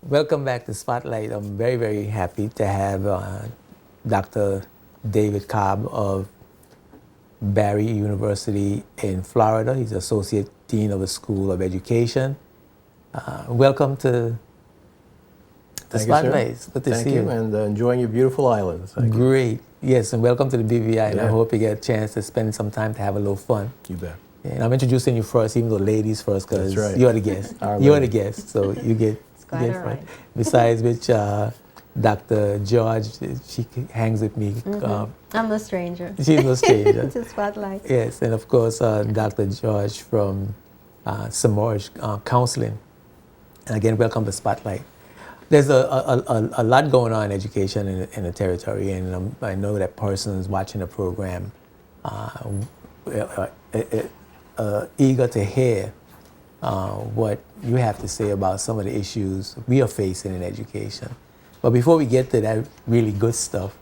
Welcome back to Spotlight. I'm very, very happy to have Dr. David Cobb of Barry University in Florida. He's Associate Dean of the School of Education. Welcome to the Thank you, sir. Spotlight. It's good to Thank see you, you. and enjoying your beautiful islands. Thank you. Great. Yes, and welcome to the BVI. And I Yeah. hope you get a chance to spend some time to have a little fun. You bet. And I'm introducing you first, even though ladies first, because That's right. you're the guest. Our You're the lady. guest, so you get. Quite get all first. right. Besides which, Dr. George, she hangs with me. I'm the stranger. She's no stranger. To Spotlight. Yes, and of course, Dr. George from Samorge Counseling. And again, welcome to Spotlight. There's a lot going on in education in the territory, and I know that persons watching the program eager to hear what you have to say about some of the issues we are facing in education. But before we get to that really good stuff,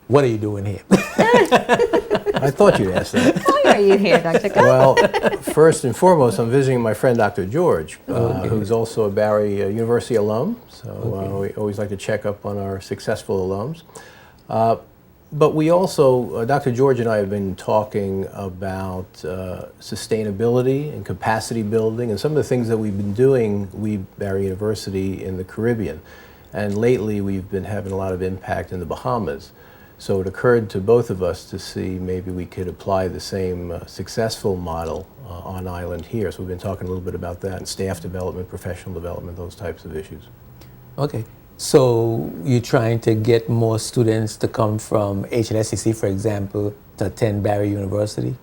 what are you doing here? I thought you'd ask that. Why are you here, Dr. Cobb? Well, first and foremost, I'm visiting my friend Dr. George, who's also a Barry University alum. So we always like to check up on our successful alums. But we also, Dr. George and I have been talking about sustainability and capacity building and some of the things that we've been doing, we, Barry University, in the Caribbean. And lately we've been having a lot of impact in the Bahamas. So it occurred to both of us to see maybe we could apply the same successful model on island here. So we've been talking a little bit about that and staff development, professional development, those types of issues. Okay. So you're trying to get more students to come from HLSCC, for example, to attend Barry University?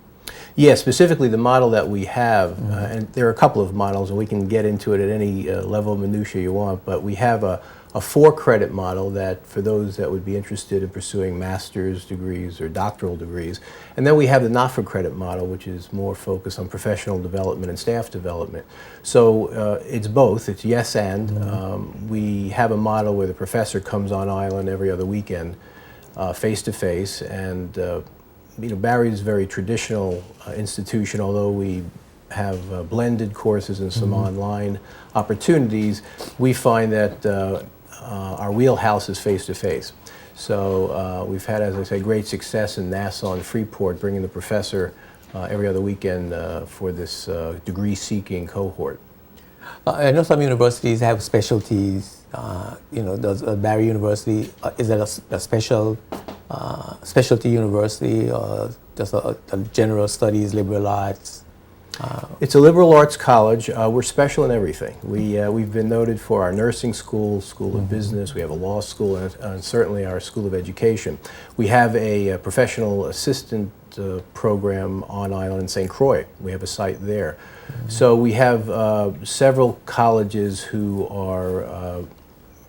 Yeah, specifically the model that we have, and there are a couple of models, and we can get into it at any level of minutia you want, but we have a 4-credit model that for those that would be interested in pursuing master's degrees or doctoral degrees. And then we have the not-for-credit model, which is more focused on professional development and staff development. So it's both, it's yes and. We have a model where the professor comes on island every other weekend, face-to-face, and Barry is a very traditional institution, although we have blended courses and some online opportunities. We find that our wheelhouse is face-to-face. So we've had, as I say, great success in Nassau and Freeport, bringing the professor every other weekend for this degree-seeking cohort. I know some universities have specialties. Does Barry University, is that a special specialty university or just a general studies, liberal arts? It's a liberal arts college. We're special in everything. We've been noted for our nursing school, school of business. We have a law school, and certainly our school of education. We have a professional assistant program on island in St. Croix. We have a site there. So we have several colleges who are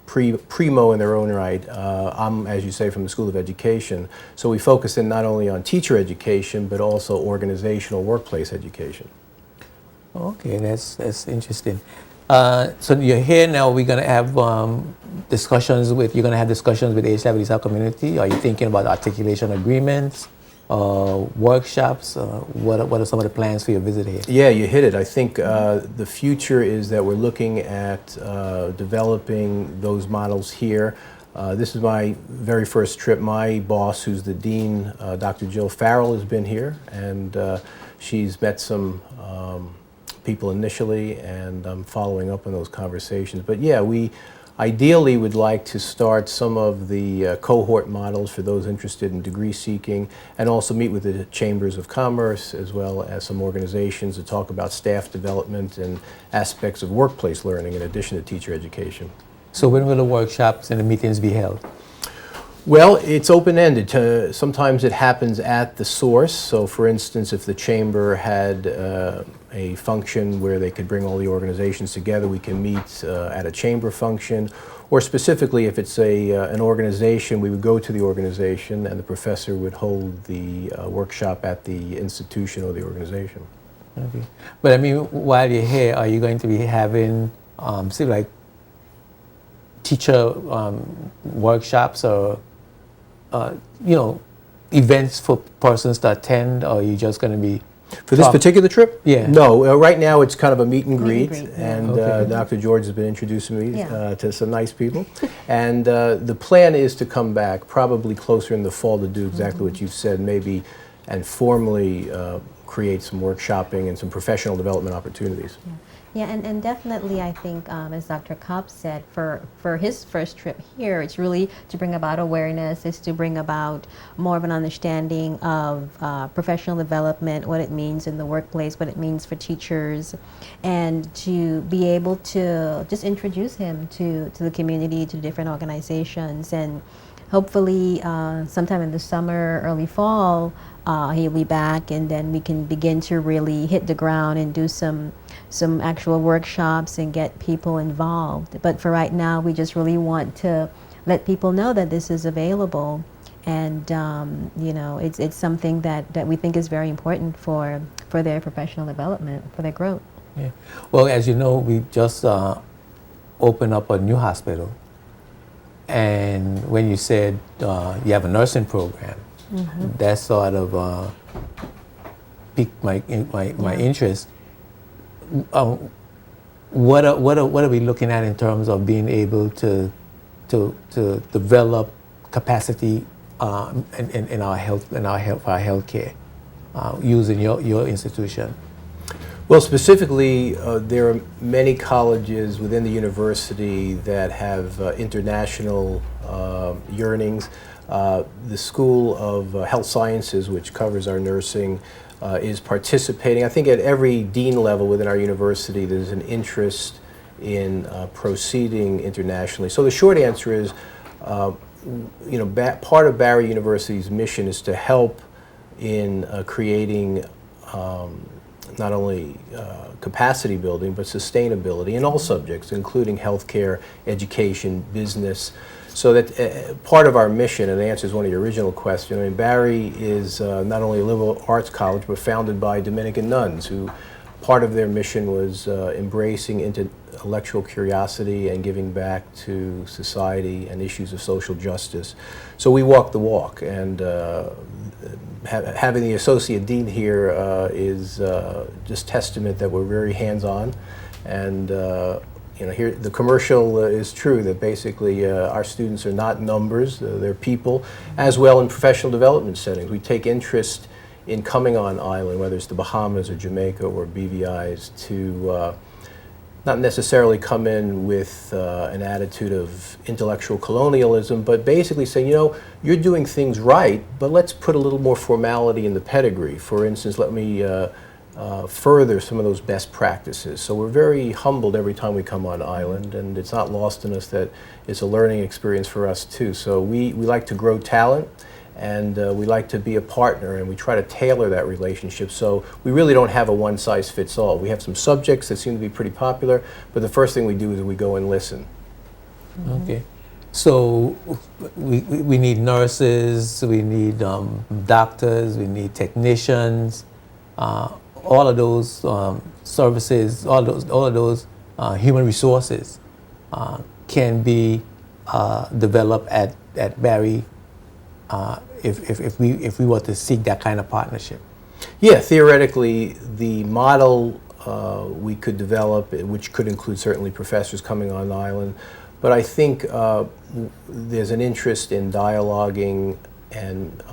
primo in their own right. I'm, as you say, from the School of Education. So we focus in not only on teacher education, but also organizational workplace education. Okay, that's interesting. So you're here now. We're going to have discussions with. You're going to have discussions with the HWSL community. Are you thinking about articulation agreements, workshops? What are some of the plans for your visit here? Yeah, you hit it. I think the future is that we're looking at developing those models here. This is my very first trip. My boss, who's the dean, Dr. Jill Farrell, has been here, and she's met some people initially, and I'm following up on those conversations. But yeah, we ideally would like to start some of the cohort models for those interested in degree seeking, and also meet with the chambers of commerce as well as some organizations to talk about staff development and aspects of workplace learning in addition to teacher education. So when will the workshops and the meetings be held? Well, it's open-ended. Sometimes it happens at the source. So for instance, if the chamber had a function where they could bring all the organizations together, we can meet at a chamber function. Or specifically, if it's an organization, we would go to the organization and the professor would hold the workshop at the institution or the organization. Okay. But I mean, while you're here, are you going to be having, say, like teacher workshops or events for persons to attend, or are you just going to be For this Talk- particular trip? Yeah. No, right now it's kind of a meet and greet, greet, yeah. and Okay. Dr. George has been introducing me Yeah. to some nice people. And the plan is to come back probably closer in the fall to do exactly what you've said, maybe, and formally create some workshopping and some professional development opportunities. Yeah, and definitely I think, as Dr. Cobb said, for his first trip here, it's really to bring about awareness, is to bring about more of an understanding of professional development, what it means in the workplace, what it means for teachers, and to be able to just introduce him to the community, to different organizations, and hopefully sometime in the summer, early fall, he'll be back, and then we can begin to really hit the ground and do some actual workshops and get people involved. But for right now, we just really want to let people know that this is available, and you know, it's something that we think is very important for their professional development, for their growth. Yeah. Well, as you know, we just opened up a new hospital. And when you said you have a nursing program, that sort of piqued my interest. What are we looking at in terms of being able to develop capacity in our healthcare using your institution? Well, specifically, there are many colleges within the university that have international yearnings. The School of Health Sciences, which covers our nursing, is participating. I think at every dean level within our university, there's an interest in proceeding internationally. So the short answer is, you know, part of Barry University's mission is to help in creating not only capacity building, but sustainability in all subjects, including healthcare, education, business. So that part of our mission, and the answer is one of your original questions, I mean, Barry is not only a liberal arts college, but founded by Dominican nuns, who part of their mission was embracing intellectual curiosity and giving back to society and issues of social justice. So we walk the walk, and having the associate dean here is just testament that we're very hands-on, and you know, here the commercial is true that basically our students are not numbers, they're people, as well in professional development settings. We take interest in coming on island, whether it's the Bahamas or Jamaica or BVI's, to not necessarily come in with an attitude of intellectual colonialism, but basically say, you know, you're doing things right, but let's put a little more formality in the pedigree. For instance, let me further some of those best practices. So we're very humbled every time we come on island, and it's not lost in us that it's a learning experience for us too. So we like to grow talent, and we like to be a partner, and we try to tailor that relationship. So we really don't have a one-size-fits-all. We have some subjects that seem to be pretty popular, but the first thing we do is we go and listen. Okay. So we need nurses, we need doctors, we need technicians, all of those services, all of those human resources can be developed at Barry if we were to seek that kind of partnership. Yeah, theoretically, the model we could develop, which could include certainly professors coming on the island, but I think there's an interest in dialoguing and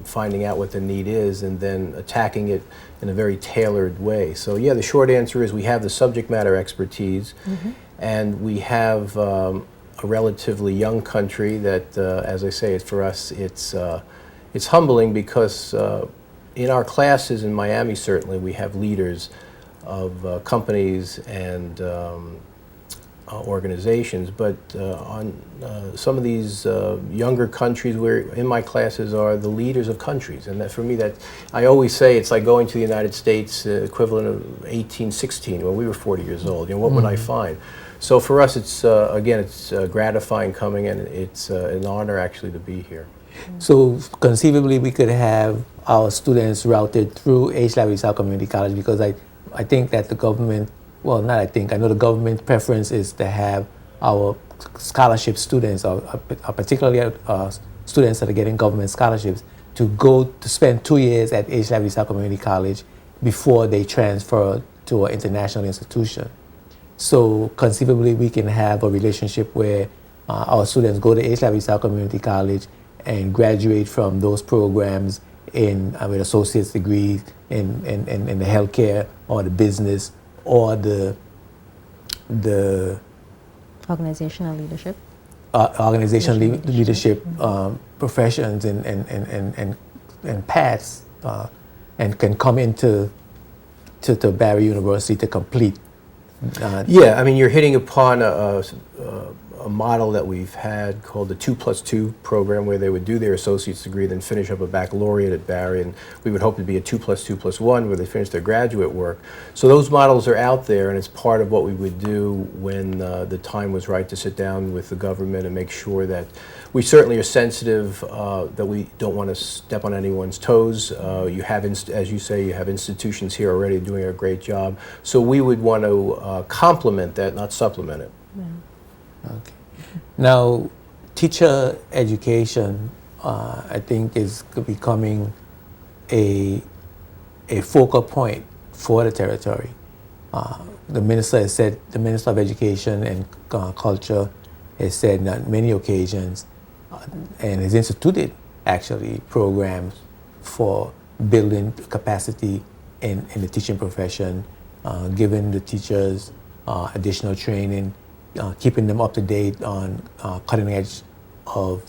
finding out what the need is and then attacking it in a very tailored way. So yeah, the short answer is we have the subject matter expertise, and we have a relatively young country that, as I say, for us, it's humbling because in our classes in Miami, certainly, we have leaders of companies and organizations, but on some of these younger countries, where in my classes are the leaders of countries, and that for me, that I always say it's like going to the United States, equivalent of 1816 when we were 40 years old. You know, what would I find? So for us, it's again, it's gratifying coming, and it's an honor actually to be here. So conceivably, we could have our students routed through H. Larry South Community College, because I think that the government, well, not I think, I know the government preference is to have our scholarship students, or particularly students that are getting government scholarships, to go to spend 2 years at H. Larry South Community College before they transfer to an international institution. So conceivably, we can have a relationship where our students go to HW South Community College and graduate from those programs with associate's degrees in the healthcare or the business or the Organizational leadership. organizational leadership professions and paths, and can come into to Barry University to complete. Yeah, I mean, you're hitting upon a model that we've had called the 2+2 program, where they would do their associate's degree, then finish up a baccalaureate at Barry, and we would hope to be a 2+2+1 where they finish their graduate work. So those models are out there, and it's part of what we would do when the time was right to sit down with the government and make sure that we certainly are sensitive that we don't want to step on anyone's toes. You have, as you say, you have institutions here already doing a great job. So we would want to complement that, not supplement it. Yeah. Okay. Now, teacher education, I think, is becoming a focal point for the territory. The minister has said, the Minister of Education and Culture has said on many occasions, and has instituted actually programs for building capacity in the teaching profession, giving the teachers additional training, keeping them up to date on cutting edge of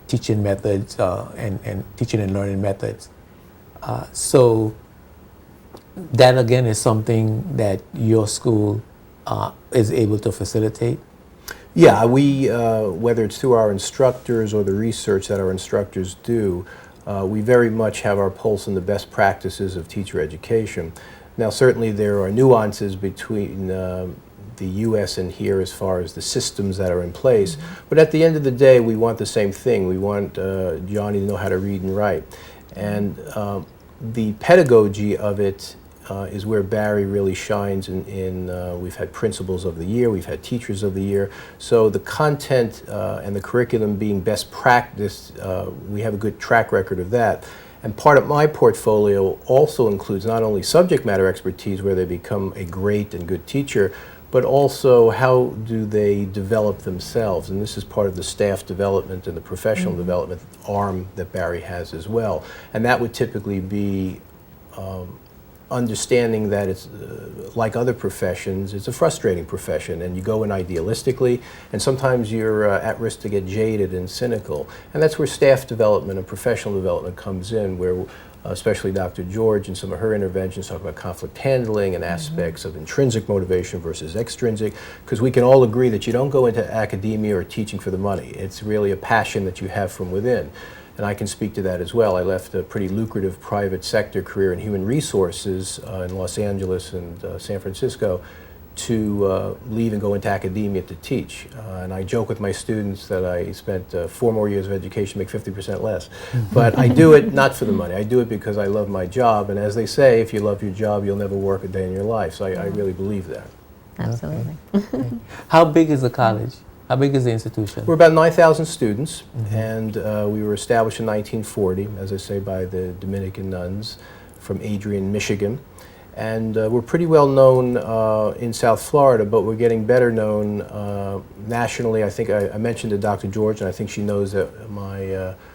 teaching methods and teaching and learning methods. So that again is something that your school is able to facilitate. Yeah, we, whether it's through our instructors or the research that our instructors do, we very much have our pulse on the best practices of teacher education. Now, certainly there are nuances between the U.S. and here as far as the systems that are in place, but at the end of the day, we want the same thing. We want Johnny to know how to read and write. And the pedagogy of it is where Barry really shines we've had principals of the year, we've had teachers of the year. So the content and the curriculum being best practiced, we have a good track record of that. And part of my portfolio also includes not only subject matter expertise where they become a great and good teacher, but also how do they develop themselves. And this is part of the staff development and the professional development arm that Barry has as well. And that would typically be understanding that it's like other professions, it's a frustrating profession, and you go in idealistically, and sometimes you're at risk to get jaded and cynical. And that's where staff development and professional development comes in, where especially Dr. George and some of her interventions talk about conflict handling and aspects of intrinsic motivation versus extrinsic, because we can all agree that you don't go into academia or teaching for the money. It's really a passion that you have from within. And I can speak to that as well. I left a pretty lucrative private sector career in human resources in Los Angeles and San Francisco to leave and go into academia to teach. And I joke with my students that I spent 4 more years of education, make 50% less. But I do it not for the money. I do it because I love my job. And as they say, if you love your job, you'll never work a day in your life. So I really believe that. Absolutely. Okay. How big is the college? How big is the institution? We're about 9,000 students, and we were established in 1940, as I say, by the Dominican nuns from Adrian, Michigan. And we're pretty well known in South Florida, but we're getting better known nationally. I think I mentioned to Dr. George, and I think she knows that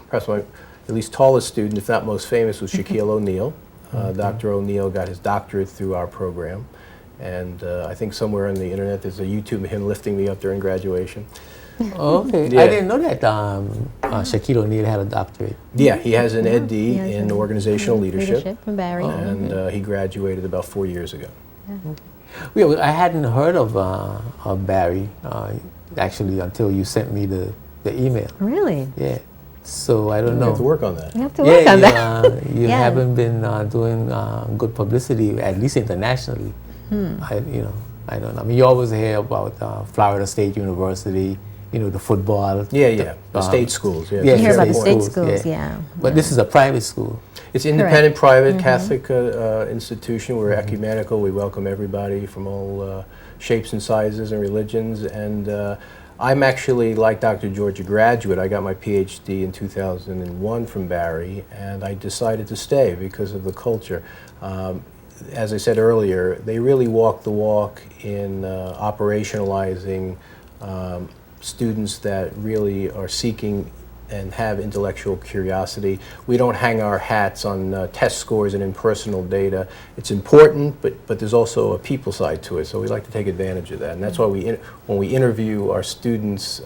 perhaps my at least tallest student, if not most famous, was Shaquille O'Neal. Dr. O'Neal got his doctorate through our program. And I think somewhere on the internet there's a YouTube of him lifting me up during graduation. Okay, Yeah. I didn't know that Shaquille O'Neal had a doctorate. Yeah, he has an ED He has in an organizational leadership, from Barry. and he graduated about 4 years ago. Yeah, I hadn't heard of Barry actually until you sent me the email. Really? Yeah, so I don't You know. have to work on that. You have to work on that. You Yeah. haven't been doing good publicity, at least internationally. I don't know. I mean, you always hear about Florida State University, the football. Yeah. The state schools, yeah. Yeah, You hear about the state state schools, schools, yeah. But this is a private school. It's independent, private, Mm-hmm. Catholic institution. We're ecumenical. We welcome everybody from all shapes and sizes and religions. And I'm actually, like Dr. George, a graduate. I got my PhD in 2001 from Barry, and I decided to stay because of the culture. As I said earlier, they really walk the walk in operationalizing students that really are seeking and have intellectual curiosity. We don't hang our hats on test scores and impersonal data. It's important, but there's also a people side to it, so we like to take advantage of that. And that's why when we interview our students,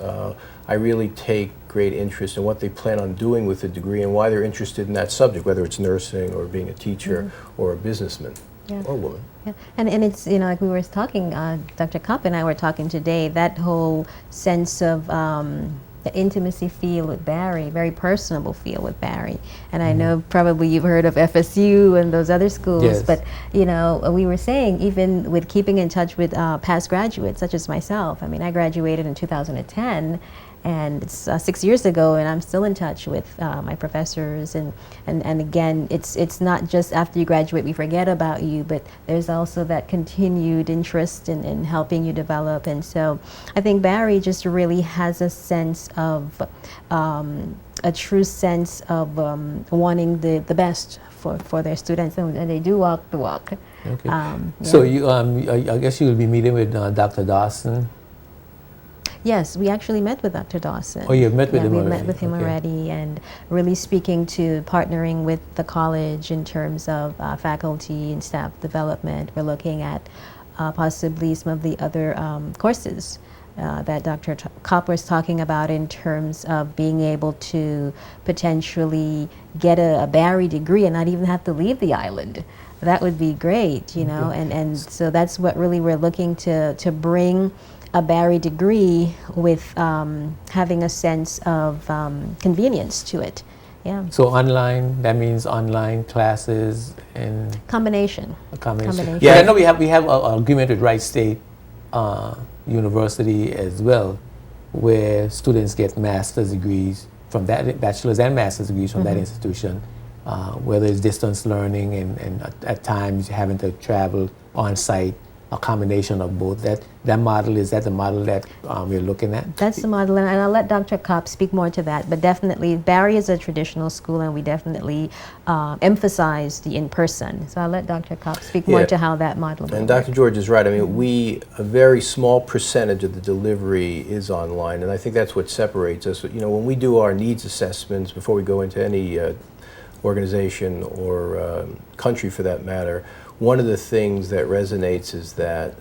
I really take great interest in what they plan on doing with the degree and why they're interested in that subject, whether it's nursing or being a teacher or a businessman or woman. Yeah. And it's, you know, like we were talking, Dr. Kopp and I were talking today, that whole sense of the intimacy feel with Barry, very personable feel with Barry. And I know probably you've heard of FSU and those other schools, Yes. but you know, we were saying even with keeping in touch with past graduates such as myself. I mean, I graduated in 2010, and it's 6 years ago, and I'm still in touch with my professors. And again, it's not just after you graduate we forget about you, but there's also that continued interest in helping you develop. And so I think Barry just really has a sense of, a true sense of wanting the best for their students, and they do walk the walk. Okay. Yeah. So you, I guess you will be meeting with Dr. Dawson. Yes, we actually met with Dr. Dawson. Oh, you've met with him we already. met with him Okay. already, and really speaking to partnering with the college in terms of faculty and staff development. We're looking at possibly some of the other courses that Dr. Kopp was talking about in terms of being able to potentially get a Barry degree and not even have to leave the island. That would be great, you know, and so that's what really we're looking to bring a Barry degree with having a sense of convenience to it. Yeah. So online, that means online classes and Combination. a combination. Combination. Yeah, I know we have an agreement with Wright State University as well, where students get master's degrees from that, bachelor's and master's degrees from that institution, whether it's distance learning and at times having to travel on site, a combination of both. That model, is that the model that we're looking at? That's the model, and I'll let Dr. Kopp speak more to that, but definitely Barry is a traditional school, and we definitely emphasize the in-person. So I'll let Dr. Kopp speak more Yeah. to how that model And works. Dr. George is right. I mean, a very small percentage of the delivery is online, and I think that's what separates us. You know, when we do our needs assessments before we go into any organization or country for that matter, one of the things that resonates is that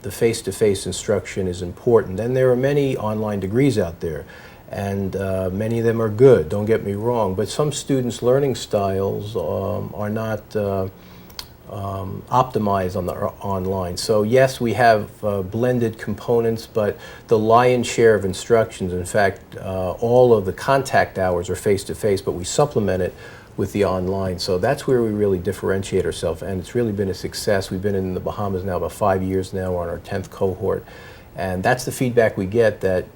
the face-to-face instruction is important. And there are many online degrees out there, and many of them are good, don't get me wrong, but some students' learning styles are not optimized on the online. So yes, we have blended components, but the lion's share of instructions, in fact, all of the contact hours are face-to-face, but we supplement it with the online. So that's where we really differentiate ourselves, and it's really been a success. We've been in the Bahamas now about 5 years now. We're on our 10th cohort, and that's the feedback we get, that,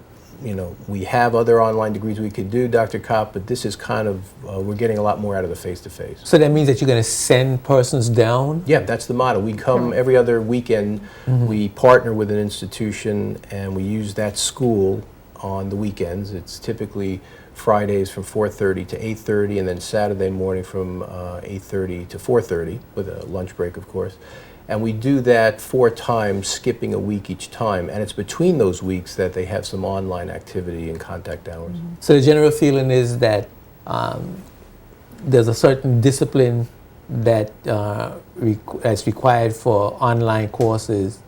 you know, we have other online degrees we could do, Dr. Kopp, but this is kind of, we're getting a lot more out of the face-to-face. So that means that you're going to send persons down? Yeah, that's the model. We come every other weekend. We partner with an institution, and we use that school on the weekends. It's typically Fridays from 4:30 to 8:30, and then Saturday morning from 8:30 to 4:30, with a lunch break, of course. And we do that 4 times, skipping a week each time. And it's between those weeks that they have some online activity and contact hours. So the general feeling is that there's a certain discipline that that's required for online courses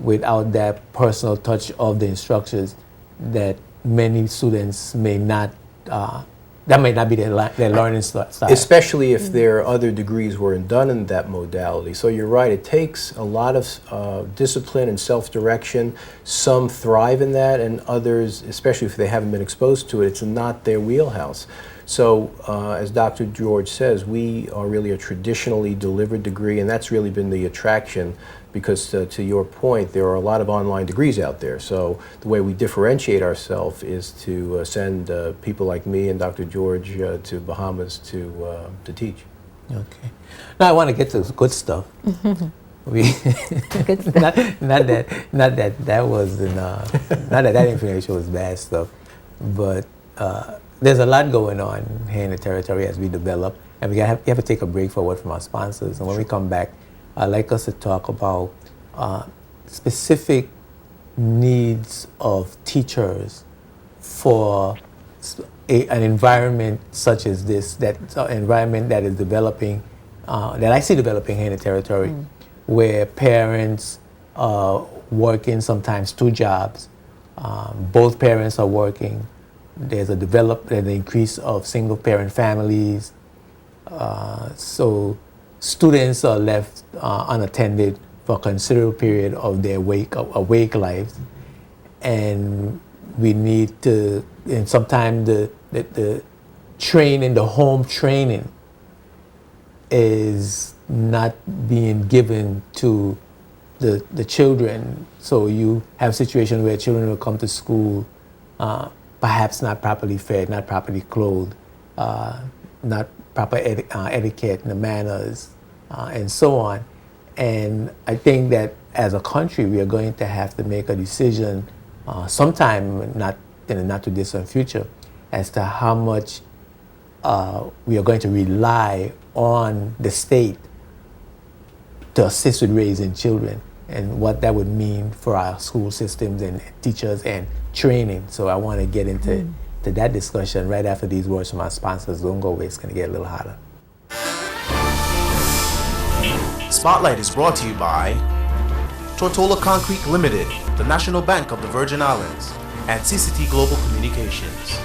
without that personal touch of the instructors, that many students may not, that may not be their learning style. Especially if their other degrees weren't done in that modality. So you're right, it takes a lot of discipline and self-direction. Some thrive in that, and others, especially if they haven't been exposed to it, it's not their wheelhouse. So as Dr. George says, we are really a traditionally delivered degree, and that's really been the attraction, because to your point, there are a lot of online degrees out there. So the way we differentiate ourselves is to send people like me and Dr. George to Bahamas to teach. Okay. Now I want to get to the good stuff. we Good stuff. not that was not that information was bad stuff, but there's a lot going on here in the territory as we develop, and we have to take a break for a word from our sponsors. And when we come back, I'd like us to talk about specific needs of teachers for an environment such as this, that environment that is developing, that I see developing here in the territory, where parents are working sometimes 2 jobs, both parents are working. There's an increase of single parent families, so students are left unattended for a considerable period of their awake lives, and we need to, and sometimes the training, the home training, is not being given to the children. So you have situations where children will come to school perhaps not properly fed, not properly clothed, not proper etiquette, the manners, and so on. And I think that as a country, we are going to have to make a decision sometime not in the not too distant future as to how much we are going to rely on the state to assist with raising children, and what that would mean for our school systems and teachers and training. So I want to get into that discussion right after these words from our sponsors. Don't go away, it's going to get a little hotter. Spotlight is brought to you by Tortola Concrete Limited, the National Bank of the Virgin Islands, and CCT Global Communications.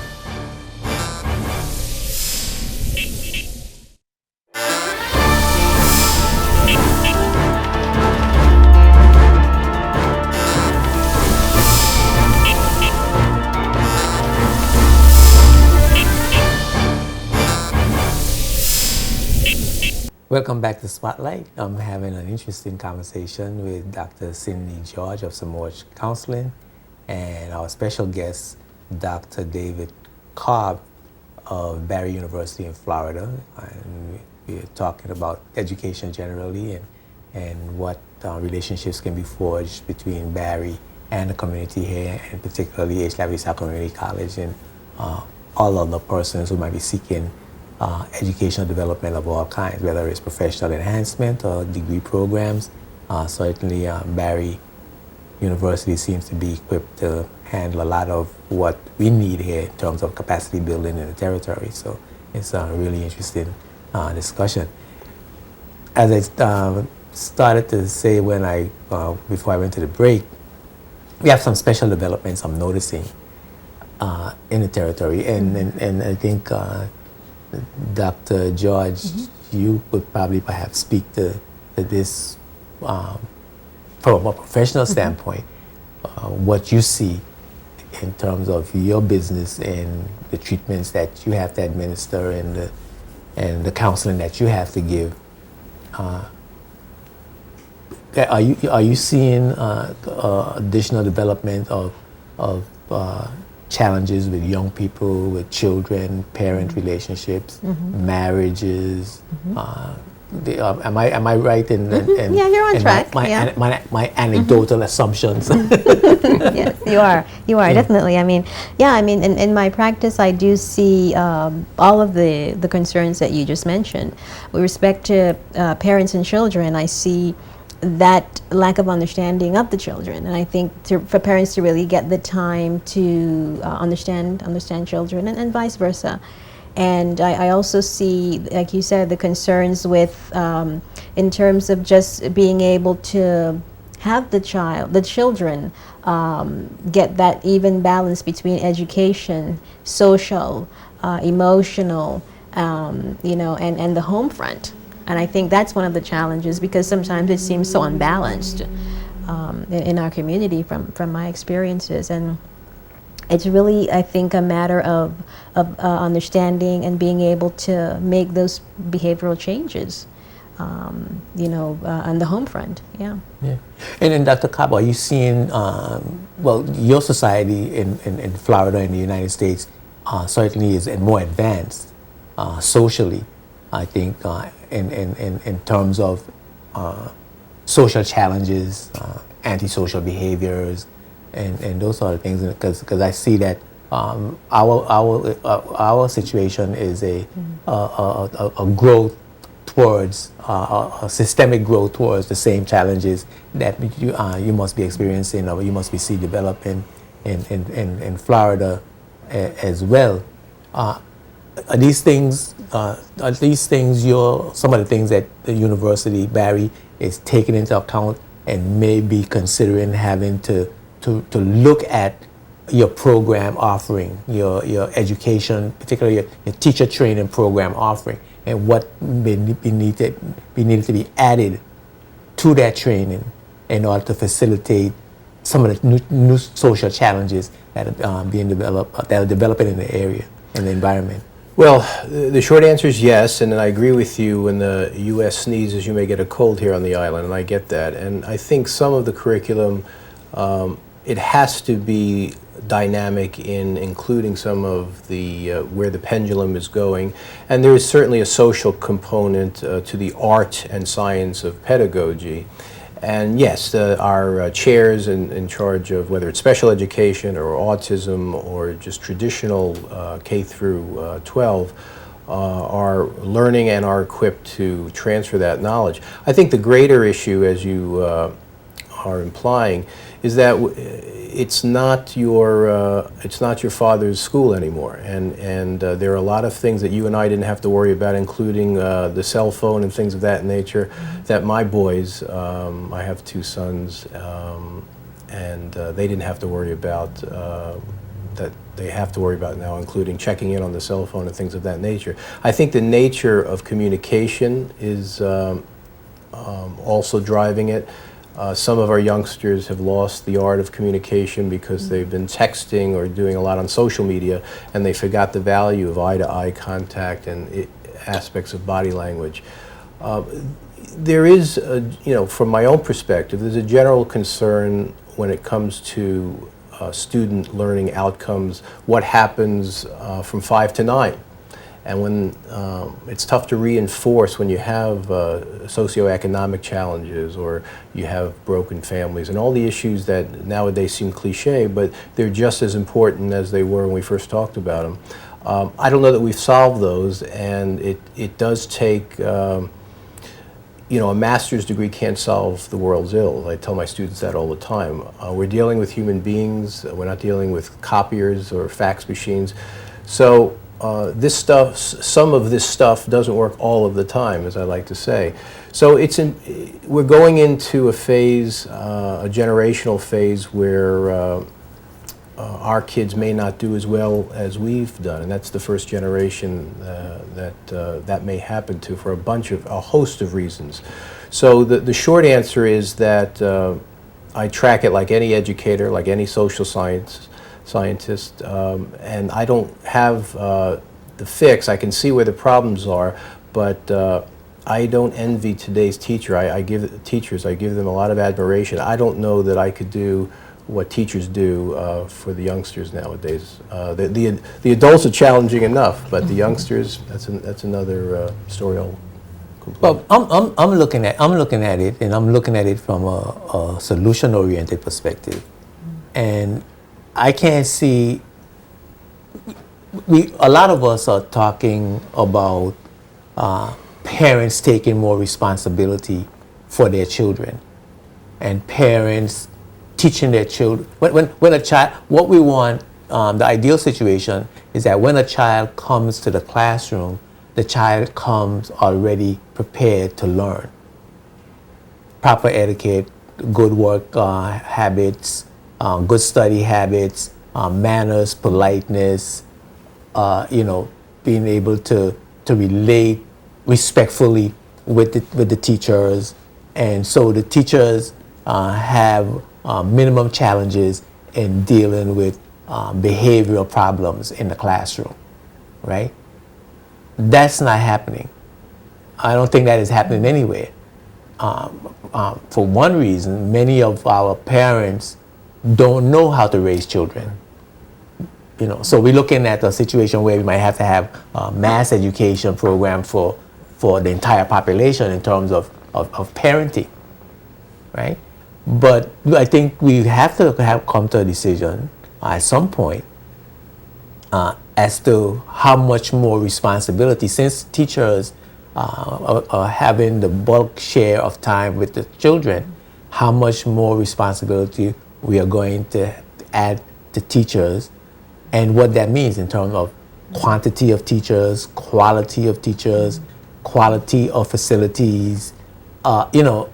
Welcome back to Spotlight. I'm having an interesting conversation with Dr. Cindy George of Samoa Counseling and our special guest, Dr. David Cobb of Barry University in Florida. And we're talking about education generally and what relationships can be forged between Barry and the community here, and particularly H. Lavisa Community College and all other persons who might be seeking educational development of all kinds, whether it's professional enhancement or degree programs. Certainly Barry University seems to be equipped to handle a lot of what we need here in terms of capacity building in the territory. So it's a really interesting discussion. As I started to say when before I went to the break, we have some special developments I'm noticing in the territory, and I think Dr. George, you would probably perhaps speak to this from a professional standpoint, what you see in terms of your business and the treatments that you have to administer and the counseling that you have to give. Are you seeing additional development of challenges with young people, with children, parent relationships, marriages? Am I right in yeah, you're on track. My anecdotal assumptions? Yes, you are. You are, definitely. I mean, in my practice, I do see all of the concerns that you just mentioned. With respect to parents and children, I see that lack of understanding of the children, and I think for parents to really get the time to understand children, and vice versa. And I also see, like you said, the concerns with in terms of just being able to have the children get that even balance between education, social, emotional, and the home front. And I think that's one of the challenges, because sometimes it seems so unbalanced in our community from my experiences. And it's really, I think, a matter of understanding and being able to make those behavioral changes, on the home front. Yeah. And then, Dr. Cobb, are you seeing, your society in Florida, in the United States, certainly is more advanced socially, I think, in terms of social challenges, antisocial behaviors, and those sort of things. Because I see that our situation is a growth towards a systemic growth towards the same challenges that you must be experiencing or you must be see developing in Florida as well. Are these things some of the things that the University, Barry, is taking into account and may be considering having to look at your program offering, your education, particularly your teacher training program offering, and what may be needed to be added to that training in order to facilitate some of the new social challenges that are being developed, that are developing in the area, in the environment? Well, the short answer is yes, and I agree with you. When the U.S. sneezes, you may get a cold here on the island, and I get that. And I think some of the curriculum, it has to be dynamic in including some of the where the pendulum is going, and there is certainly a social component to the art and science of pedagogy. And yes, our chairs in charge of whether it's special education or autism or just traditional K through 12 are learning and are equipped to transfer that knowledge. I think the greater issue, as you are implying, is that it's not your father's school anymore, and there are a lot of things that you and I didn't have to worry about, including the cell phone and things of that nature, that my boys, I have two sons, and they didn't have to worry about, that they have to worry about now, including checking in on the cell phone and things of that nature. I think the nature of communication is also driving it. Some of our youngsters have lost the art of communication because they've been texting or doing a lot on social media, and they forgot the value of eye-to-eye contact and aspects of body language. There is, from my own perspective, there's a general concern when it comes to student learning outcomes, what happens from 5 to 9. And when it's tough to reinforce when you have socioeconomic challenges or you have broken families and all the issues that nowadays seem cliche, but they're just as important as they were when we first talked about them. I don't know that we've solved those, and it does take, a master's degree can't solve the world's ill. I tell my students that all the time. We're dealing with human beings. We're not dealing with copiers or fax machines. So this stuff, some of this stuff doesn't work all of the time, as I like to say. So we're going into a phase, a generational phase, where our kids may not do as well as we've done, and that's the first generation that may happen to for a host of reasons. So the short answer is that I track it like any educator, like any social scientist, and I don't have the fix. I can see where the problems are, but I don't envy today's teacher. I give them a lot of admiration. I don't know that I could do what teachers do for the youngsters nowadays. The adults are challenging enough, but the youngsters, that's another story. Well, I'm looking at it, and I'm looking at it from a solution-oriented perspective, and I can't see. A lot of us are talking about parents taking more responsibility for their children, and parents teaching their children. When a child, what we want, the ideal situation is that when a child comes to the classroom, the child comes already prepared to learn. Proper etiquette, good work habits, good study habits, manners, politeness, being able to relate respectfully with the teachers. And so the teachers have minimum challenges in dealing with behavioral problems in the classroom, right? That's not happening. I don't think that is happening anywhere. For one reason, many of our parents don't know how to raise children. So we're looking at a situation where we might have to have a mass education program for the entire population in terms of parenting. right? But I think we have to have come to a decision at some point as to how much more responsibility, since teachers are having the bulk share of time with the children, how much more responsibility we are going to add to teachers, and what that means in terms of quantity of teachers, quality of teachers, quality of facilities, you know,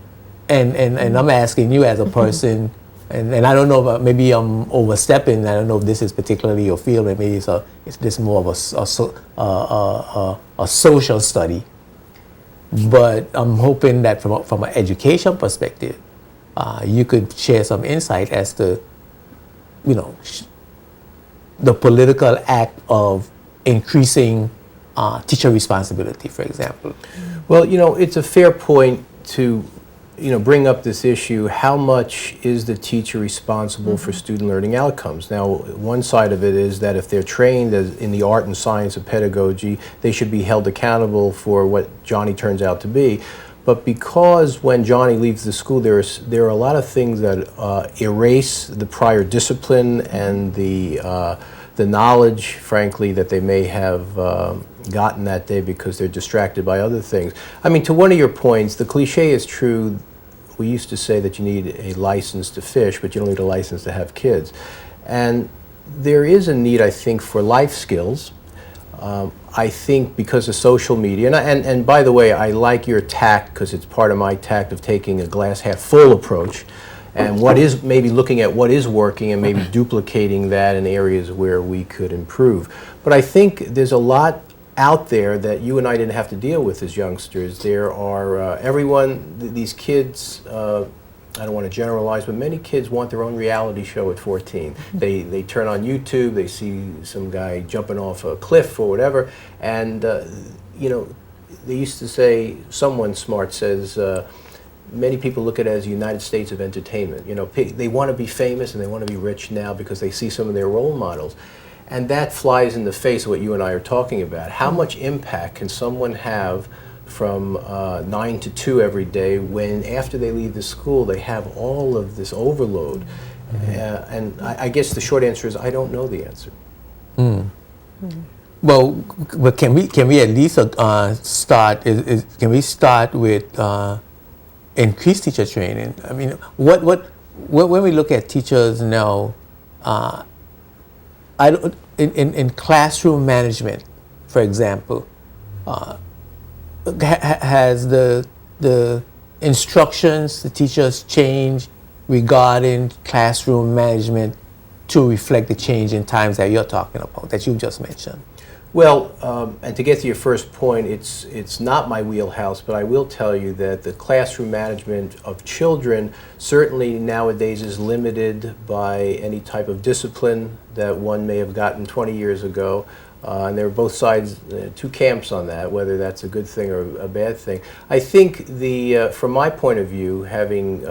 and I'm asking you as a person, and I don't know, but maybe I'm overstepping. I don't know if this is particularly your field, maybe it's this more of a social study. But I'm hoping that from an education perspective, you could share some insight as to, you know, the political act of increasing teacher responsibility, for example. Well, you know, it's a fair point to, you know, bring up this issue. How much is the teacher responsible for student learning outcomes? Now, one side of it is that if they're trained in the art and science of pedagogy, they should be held accountable for what Johnny turns out to be. But because when Johnny leaves the school, there are a lot of things that erase the prior discipline and the knowledge, frankly, that they may have gotten that day because they're distracted by other things. I mean, to one of your points, the cliche is true. We used to say that you need a license to fish, but you don't need a license to have kids. And there is a need, I think, for life skills. I think because of social media, and by the way, I like your tact, because it's part of my tact of taking a glass half full approach, and what is maybe looking at what is working and maybe duplicating that in areas where we could improve. But I think there's a lot out there that you and I didn't have to deal with as youngsters. There are these kids, I don't want to generalize, but many kids want their own reality show at 14. They turn on YouTube, they see some guy jumping off a cliff or whatever, and you know, they used to say, someone smart says, many people look at it as the United States of entertainment. You know, they want to be famous and they want to be rich now because they see some of their role models. And that flies in the face of what you and I are talking about. How much impact can someone have from 9 to 2 every day when after they leave the school they have all of this overload? And I guess the short answer is I don't know the answer. Well, but can we at least start? Can we start with increased teacher training? I mean, when we look at teachers now, in classroom management, for example, has the instructions the teachers change regarding classroom management to reflect the change in times that you're talking about, that you just mentioned? Well, and to get to your first point, it's not my wheelhouse, but I will tell you that the classroom management of children certainly nowadays is limited by any type of discipline that one may have gotten 20 years ago. And there are both sides, two camps on that, whether that's a good thing or a bad thing. I think from my point of view, having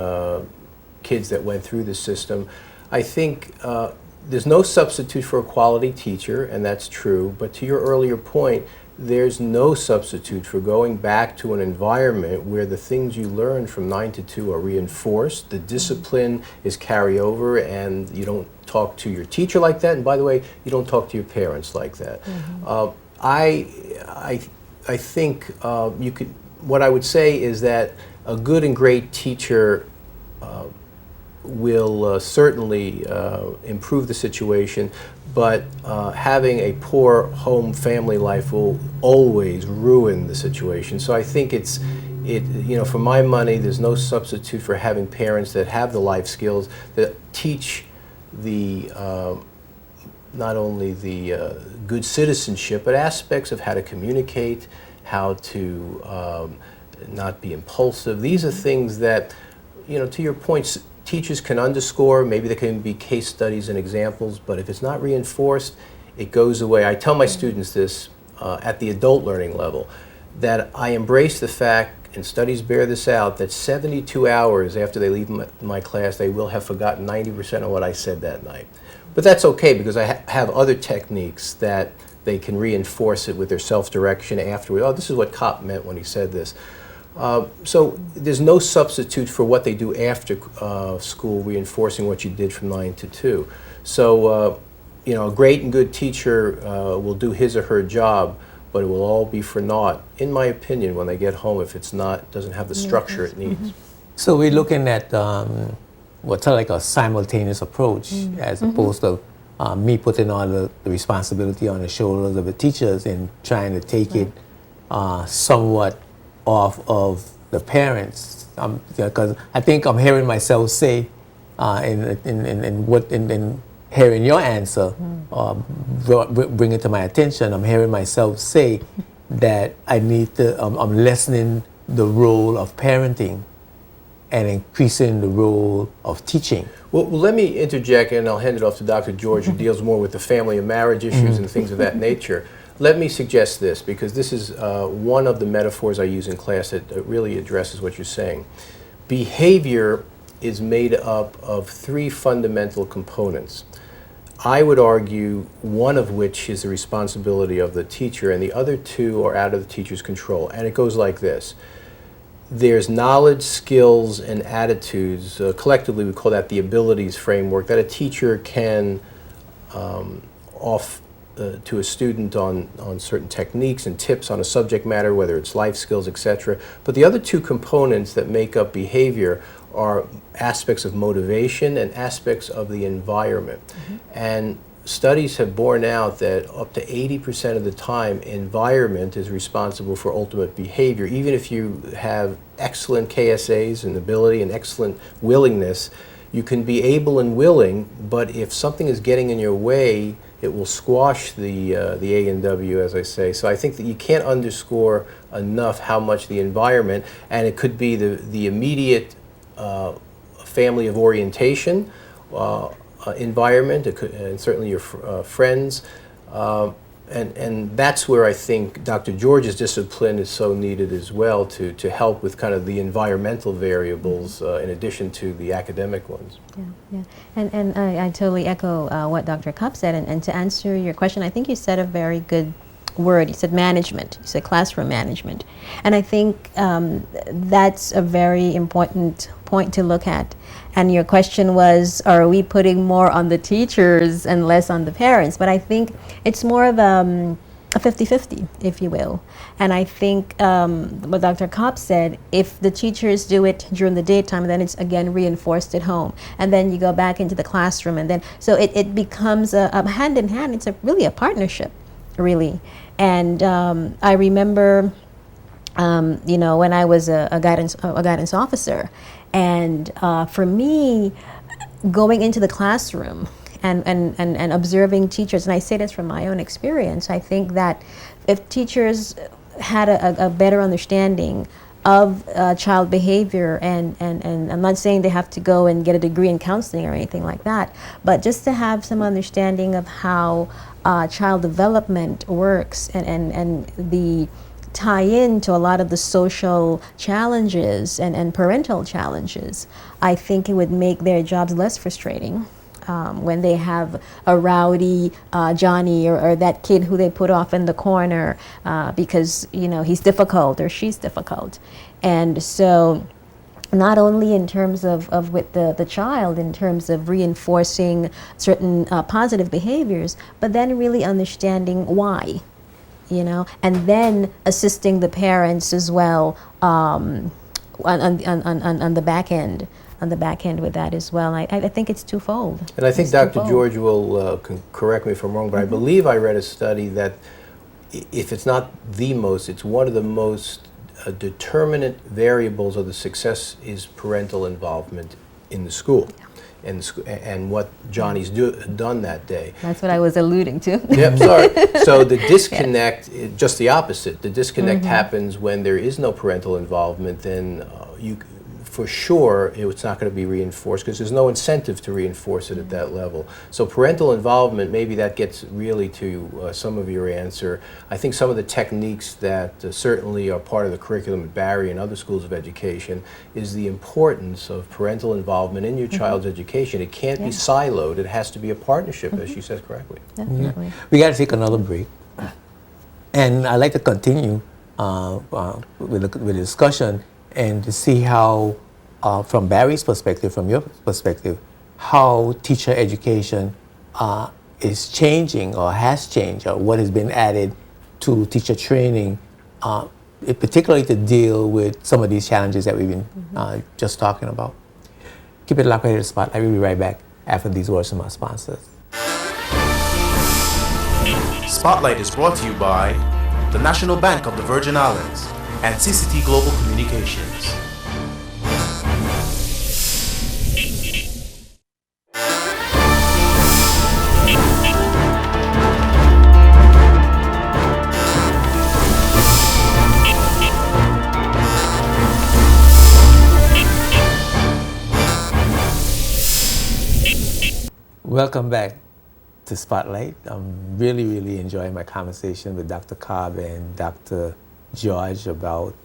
kids that went through the system, I think there's no substitute for a quality teacher, and that's true. But to your earlier point, there's no substitute for going back to an environment where the things you learn from 9 to 2 are reinforced, the discipline is carry over, and you don't talk to your teacher like that. And by the way, you don't talk to your parents like that. I think you could. What I would say is that a good and great teacher will certainly improve the situation, but having a poor home family life will always ruin the situation. So I think for my money, there's no substitute for having parents that have the life skills that teach not only the good citizenship, but aspects of how to communicate, how to not be impulsive. These are things that, to your point, teachers can underscore. Maybe there can be case studies and examples, but if it's not reinforced, it goes away. I tell my students this at the adult learning level, that I embrace the fact, and studies bear this out, that 72 hours after they leave my class, they will have forgotten 90% of what I said that night. But that's okay, because I have other techniques that they can reinforce it with their self-direction afterward. Oh, this is what Kopp meant when he said this. So there's no substitute for what they do after school, reinforcing what you did from 9 to 2. So, a great and good teacher will do his or her job, but it will all be for naught, in my opinion, when they get home if it's not, doesn't have the structure it needs. So we're looking at what's like a simultaneous approach as opposed to me putting all the responsibility on the shoulders of the teachers and trying to take it somewhat off of the parents. Because I think I'm hearing myself say, in hearing your answer, bring it to my attention, I'm hearing myself say that I need to, I'm lessening the role of parenting and increasing the role of teaching. Well, let me interject, and I'll hand it off to Dr. George, who deals more with the family and marriage issues and things of that nature. Let me suggest this, because this is one of the metaphors I use in class that really addresses what you're saying. Behavior is made up of 3 fundamental components. I would argue one of which is the responsibility of the teacher, and the other 2 are out of the teacher's control. And it goes like this. There's knowledge, skills, and attitudes. Collectively, we call that the abilities framework that a teacher can offer to a student on certain techniques and tips on a subject matter, whether it's life skills, etc. But the other 2 components that make up behavior are aspects of motivation and aspects of the environment. And studies have borne out that up to 80% of the time, environment is responsible for ultimate behavior. Even if you have excellent KSAs and ability and excellent willingness, you can be able and willing, but if something is getting in your way, it will squash the A and W, as I say. So I think that you can't underscore enough how much the environment, and it could be the immediate family of orientation, environment, and certainly your friends, and that's where I think Dr. George's discipline is so needed as well to help with kind of the environmental variables in addition to the academic ones. Yeah. And I totally echo what Dr. Cupp said, and to answer your question, I think you said a very good word. You said management. You said classroom management. And I think that's a very important point to look at. And your question was, are we putting more on the teachers and less on the parents? But I think it's more of a 50-50, if you will. And I think what Dr. Kopp said, if the teachers do it during the daytime, then it's again reinforced at home. And then you go back into the classroom, and then, so it becomes a hand in hand. It's really a partnership, really. And I remember, when I was a guidance officer, and for me, going into the classroom and observing teachers, and I say this from my own experience, I think that if teachers had a better understanding of child behavior, and I'm not saying they have to go and get a degree in counseling or anything like that, but just to have some understanding of how child development works, and the tie-in to a lot of the social challenges and parental challenges, I think it would make their jobs less frustrating. When they have a rowdy Johnny or that kid who they put off in the corner because he's difficult or she's difficult. And so not only in terms of with the child, in terms of reinforcing certain positive behaviors, but then really understanding why, and then assisting the parents as well on the back end. On the back end with that as well. I think it's twofold. And I think Dr. George will correct me if I'm wrong, but I believe I read a study that if it's not the most, it's one of the most determinant variables of the success is parental involvement in the school. And what Johnny's done that day. That's what I was alluding to. Yep, sorry. So the disconnect, just the opposite. The disconnect happens when there is no parental involvement. Then for sure, it's not going to be reinforced because there's no incentive to reinforce it at that level. So parental involvement, maybe that gets really to some of your answer. I think some of the techniques that certainly are part of the curriculum at Barry and other schools of education is the importance of parental involvement in your child's education. It can't be siloed. It has to be a partnership, as she says correctly. Definitely. We got to take another break. And I'd like to continue with the discussion and to see how, from Barry's perspective, from your perspective, how teacher education is changing or has changed, or what has been added to teacher training, particularly to deal with some of these challenges that we've been just talking about. Keep it locked right here to Spotlight. We'll be right back after these words from our sponsors. Spotlight is brought to you by the National Bank of the Virgin Islands and CCT Global Communications. Welcome back to Spotlight. I'm really enjoying my conversation with Dr. Cobb and Dr. George about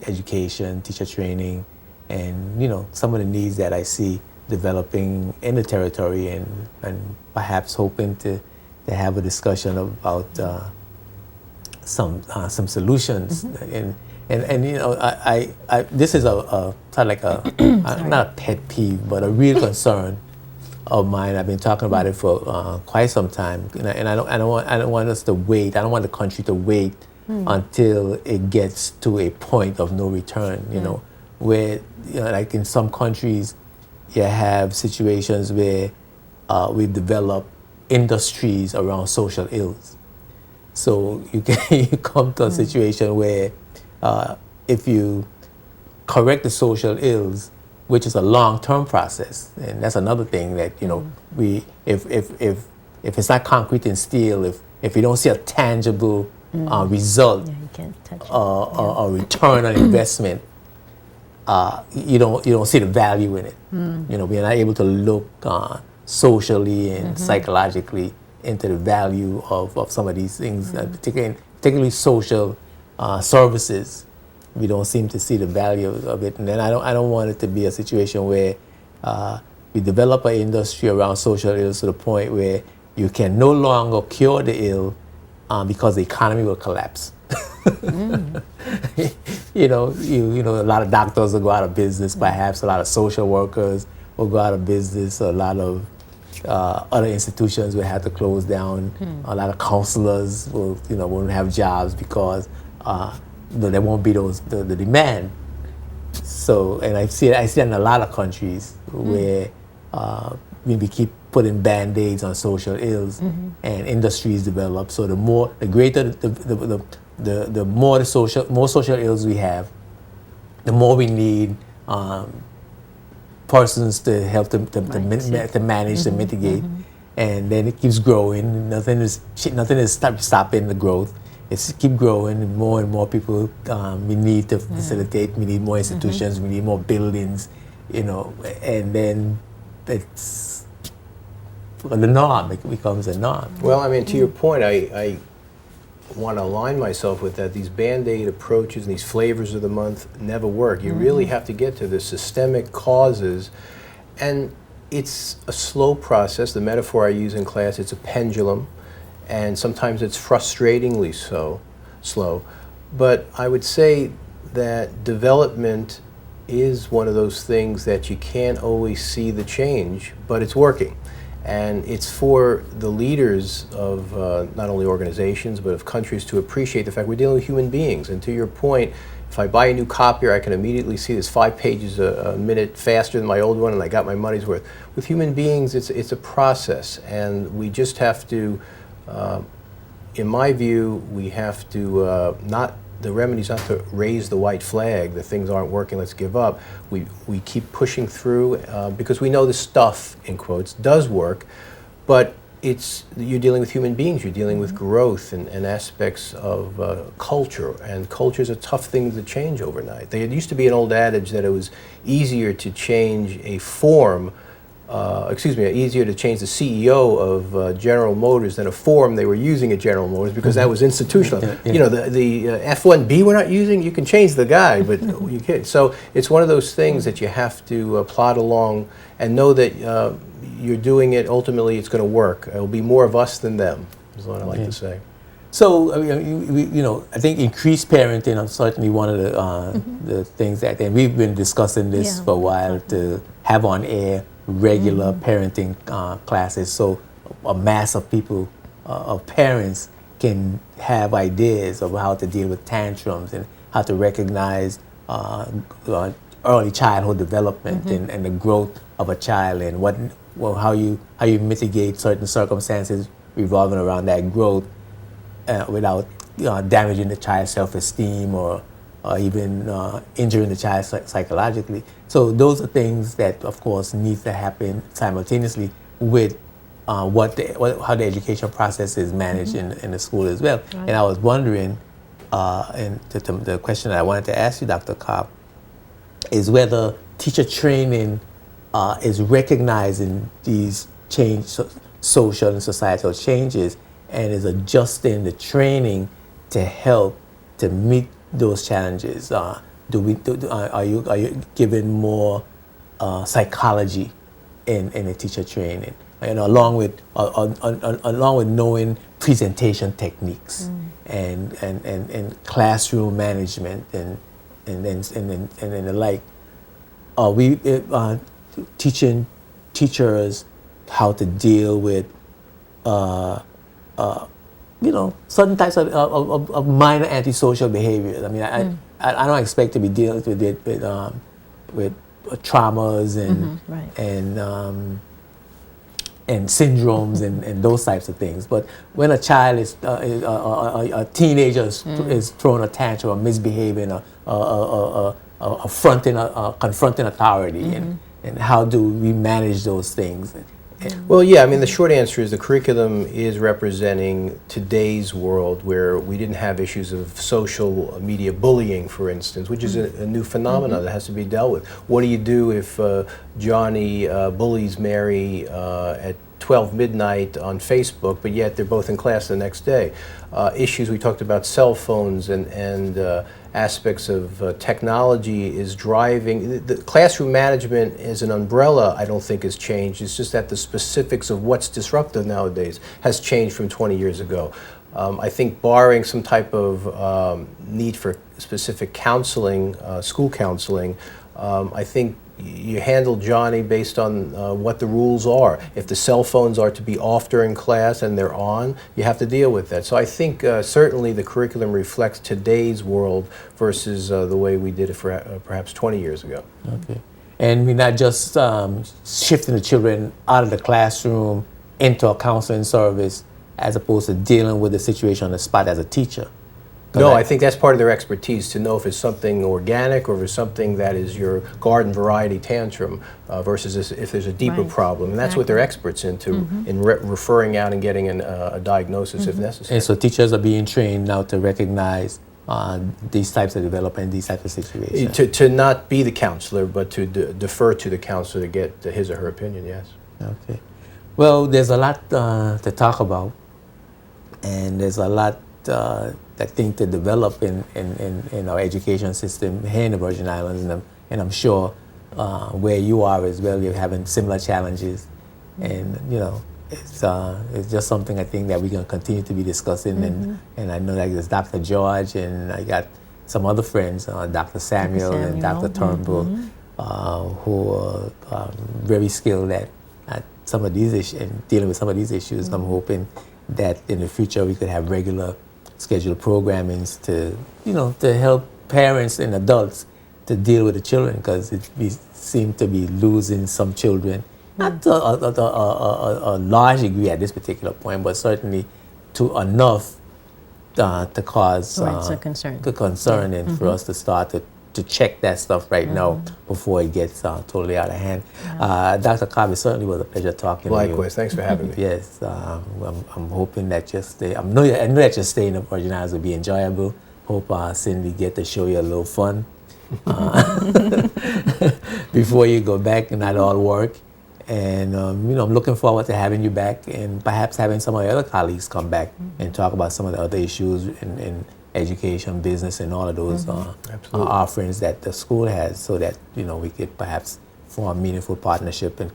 education, teacher training, and some of the needs that I see developing in the territory, and perhaps hoping to have a discussion about some solutions. And I this is a kind of like a not a pet peeve, but a real concern of mine. I've been talking about it for quite some time, and I don't want us to wait. I don't want the country to wait until it gets to a point of no return. Where like in some countries, you have situations where we've developed industries around social ills. So you come to a situation where if you correct the social ills, which is a long-term process, and that's another thing that we if it's not concrete and steel, if you don't see a tangible result, you can't touch it. or return on investment, you don't see the value in it. We're not able to look socially and psychologically into the value of some of these things, particularly social services. We don't seem to see the value of it, and then I don't want it to be a situation where we develop an industry around social ills to the point where you can no longer cure the ill because the economy will collapse. A lot of doctors will go out of business, perhaps a lot of social workers will go out of business, a lot of other institutions will have to close down, a lot of counselors won't have jobs because there won't be the demand. So, and I see it in a lot of countries where we keep putting band-aids on social ills, and industries develop. So the more social ills we have, the more we need persons to help to manage, to mitigate, and then it keeps growing. Nothing is stopping the growth. It's keep growing, and more people we need to facilitate. We need more institutions. We need more buildings, and then it's the norm. It becomes a norm. Well, I mean, to your point, I want to align myself with that. These Band-Aid approaches and these flavors of the month never work. You really have to get to the systemic causes, and it's a slow process. The metaphor I use in class, it's a pendulum. And sometimes it's frustratingly slow. But I would say that development is one of those things that you can't always see the change, but it's working. And it's for the leaders of not only organizations, but of countries to appreciate the fact we're dealing with human beings. And to your point, if I buy a new copier, I can immediately see this 5 pages a minute faster than my old one, and I got my money's worth. With human beings, it's a process, and we just have to in my view, we have to the remedy's not to raise the white flag, the things aren't working, let's give up. We keep pushing through because we know the stuff, in quotes, does work, but you're dealing with human beings, you're dealing with growth and aspects of culture, and culture is a tough thing to change overnight. There used to be an old adage that it was easier to change a form easier to change the CEO of General Motors than a form they were using at General Motors, because that was institutional. The F1B we're not using, you can change the guy, but you can't. So it's one of those things that you have to plod along and know that you're doing it, ultimately it's going to work. It'll be more of us than them, is what I like to say. So, I mean, I think increased parenting is certainly one of the things that, and we've been discussing this Yeah, for a while, to have on air regular parenting classes, so a mass of people, of parents, can have ideas of how to deal with tantrums and how to recognize early childhood development and the growth of a child, and how you mitigate certain circumstances revolving around that growth without damaging the child's self-esteem or even injuring the child psychologically. So those are things that, of course, need to happen simultaneously with how the education process is managed in the school as well. Right. And I was wondering, and the question that I wanted to ask you, Dr. Cobb, is whether teacher training is recognizing these social and societal changes and is adjusting the training to help to meet those challenges. Are you giving more psychology in the teacher training, along with knowing presentation techniques and classroom management and the like? Are we teaching teachers how to deal with certain types of minor antisocial behaviors? I mean, I don't expect to be dealing with traumas right. and syndromes and those types of things. But when a child a teenager is throwing a tantrum or misbehaving or confronting authority, and how do we manage those things? Well, yeah, I mean, the short answer is the curriculum is representing today's world, where we didn't have issues of social media bullying, for instance, which is a new phenomenon that has to be dealt with. What do you do if Johnny bullies Mary at 12 midnight on Facebook, but yet they're both in class the next day? Issues, we talked about cell phones and aspects of technology is driving. The classroom management as an umbrella, I don't think has changed. It's just that the specifics of what's disruptive nowadays has changed from 20 years ago. I think barring some type of need for specific counseling, school counseling, I think you handle Johnny based on what the rules are. If the cell phones are to be off during class and they're on, you have to deal with that. So I think certainly the curriculum reflects today's world versus the way we did it for perhaps 20 years ago. Okay. And we're not just shifting the children out of the classroom into a counseling service as opposed to dealing with the situation on the spot as a teacher. No, I think that's part of their expertise, to know if it's something organic or if it's something that is your garden variety tantrum versus if there's a deeper Right. problem. And that's what they're experts into, in referring out and getting a diagnosis if necessary. And so teachers are being trained now to recognize these types of development, these types of situations. To not be the counselor, but to defer to the counselor to get his or her opinion, yes. Okay. Well, there's a lot to talk about, and there's a lot I think to develop in our education system here in the Virgin Islands, and I'm sure where you are as well, you're having similar challenges, and it's just something I think that we're going to continue to be discussing, and I know that there's Dr. George, and I got some other friends, Dr. Samuel and Dr. Turnbull, who are very skilled at some of these issues and dealing with some of these issues. I'm hoping that in the future we could have regular scheduled programmings to help parents and adults to deal with the children, because we seem to be losing some children, not to a large degree at this particular point, but certainly to enough to cause Right, concern. the concern, and for us to start to check that stuff right now before it gets totally out of hand. Dr. Cobb, it certainly was a pleasure talking to you. Likewise, thanks for having me. Yes, I'm hoping that your stay, I know that your stay in the Virgin Islands will be enjoyable. Hope Cindy get to show you a little fun before you go back and not all work. And I'm looking forward to having you back, and perhaps having some of your other colleagues come back and talk about some of the other issues in education, business, and all of those offerings that the school has, so that we could perhaps form a meaningful partnership and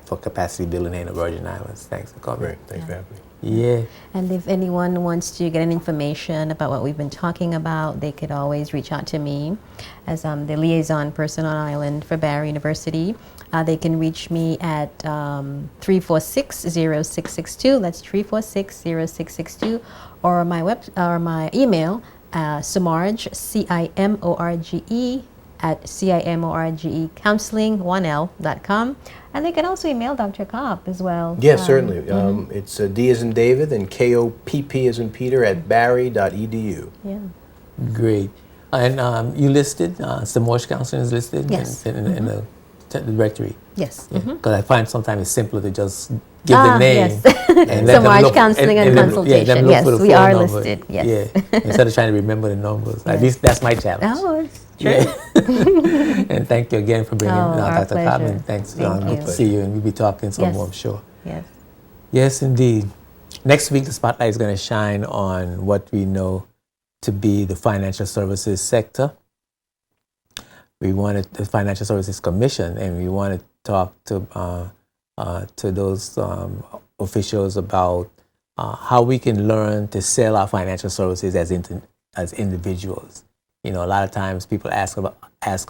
for capacity building in the Virgin Islands. Thanks for coming. Great, thanks for having me. Yeah. And if anyone wants to get any information about what we've been talking about, they could always reach out to me as the liaison person on island for Barry University. They can reach me at 346-0662. That's 346-0662, or my email, Simorge, CIMORGE at CIMORGEcounseling1l.com. And they can also email Dr. Kopp as well. Yes, certainly. It's D as in David and KOPP as in Peter at barry.edu. Yeah. Great. And you listed, Simorge Counseling is listed Yes. in the directory. Yes. Because I find sometimes it's simpler to just give the name. Yes. And let them Simorge look- Counseling and them- Consultation. them look Yes, for the we phone are number. listed. Yes. Yeah. Instead of trying to remember the numbers. At Yes. least that's my challenge. Oh, it's true. Yeah. And thank you again for bringing Oh, our Dr. Cobb. pleasure. And thanks. Thank Good you. to see you. And we'll be talking some Yes. more, I'm sure. Yes. Yes, indeed. Next week, the spotlight is going to shine on what we know to be the financial services sector. We wanted the Financial Services Commission, and we want to talk to those officials about how we can learn to sell our financial services as individuals. You know, a lot of times people ask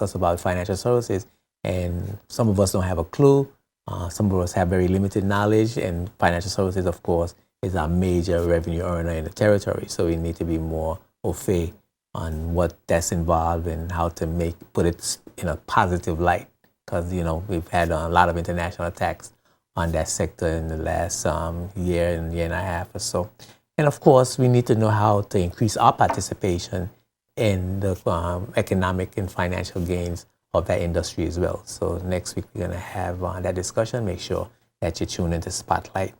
us about financial services, and some of us don't have a clue. Some of us have very limited knowledge, and financial services, of course, is our major revenue earner in the territory. So we need to be more au fait on what that's involved and how to put it in a positive light. Because, you know, we've had a lot of international attacks on that sector in the last year and a half or so. And of course, we need to know how to increase our participation in the economic and financial gains of that industry as well. So next week, we're going to have that discussion. Make sure that you tune into Spotlight.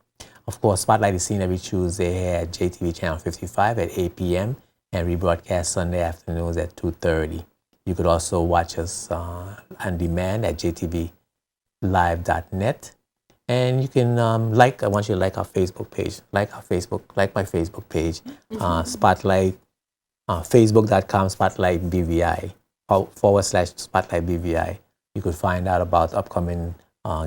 Of course, Spotlight is seen every Tuesday here at JTV Channel 55 at 8 p.m. and rebroadcast Sunday afternoons at 2:30. You could also watch us on demand at jtvlive.net. And you can I want you to like our Facebook page. Like my Facebook page, Spotlight, facebook.com Spotlight BVI, /Spotlight BVI. You could find out about upcoming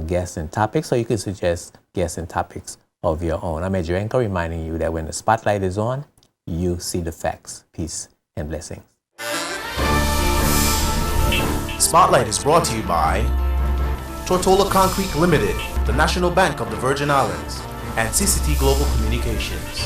guests and topics, or you can suggest guests and topics of your own. I'm Edgerenko, reminding you that when the spotlight is on, you see the facts. Peace and blessings. Spotlight is brought to you by Tortola Concrete Limited, the National Bank of the Virgin Islands, and CCT Global Communications.